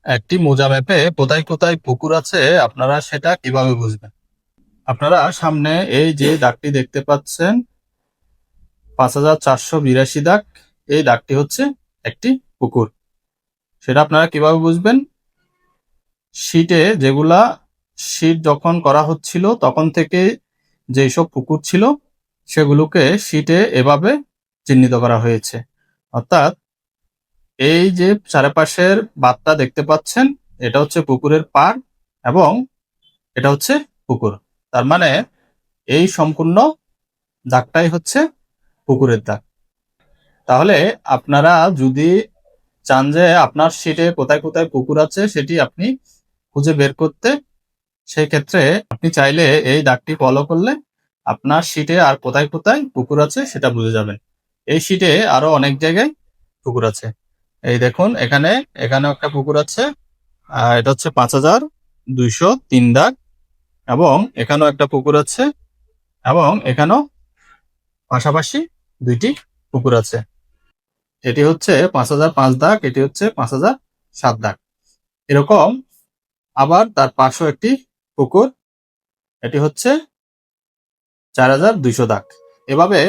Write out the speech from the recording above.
একটি মোজা ম্যাপে কোথায় কোথায় পুকুর আছে আপনারা সেটা কিভাবে বুঝবেন? আপনারা সামনে এই যে দাগটি দেখতে পাচ্ছেন, 5482 দাগ, এই দাগটি হচ্ছে একটি পুকুর। সেটা আপনারা কিভাবে বুঝবেন? শীটে যেগুলা শীট যখন করা হচ্ছিল তখন থেকে যেসব পুকুর ছিল সেগুলোকে শীটে এভাবে চিহ্নিত করা হয়েছে। অর্থাৎ এই যে চারপাশের বাঁধটা দেখতে পাচ্ছেন, এটা হচ্ছে পুকুরের পাড় এবং এটা হচ্ছে পুকুর। তার মানে এই সম্পূর্ণ দাগটাই হচ্ছে পুকুরের দাগ। তাহলে আপনারা যদি চান যে আপনার শীটে কোথায় কোথায় পুকুর আছে সেটি আপনি খুঁজে বের করতে, সেই ক্ষেত্রে আপনি চাইলে এই দাগটি ফলো করলে আপনার শীটে আর কোথায় কোথায় পুকুর আছে সেটা বুঝে যাবেন। এই শীটে আরো অনেক জায়গায় পুকুর আছে। এই দেখুন, এখানেও একটা পুকুর আছে, এটা হচ্ছে 5203 দাগ, এবং এখানেও একটা পুকুর আছে, এবং এখানেও পাশাপাশি দুইটি পুকুর আছে। এটি হচ্ছে 5005 দাগ, এটি হচ্ছে 5007 দাগ। এরকম আবার তার পাশেও একটি পুকুর, এটি হচ্ছে 4200 দাগ। এভাবে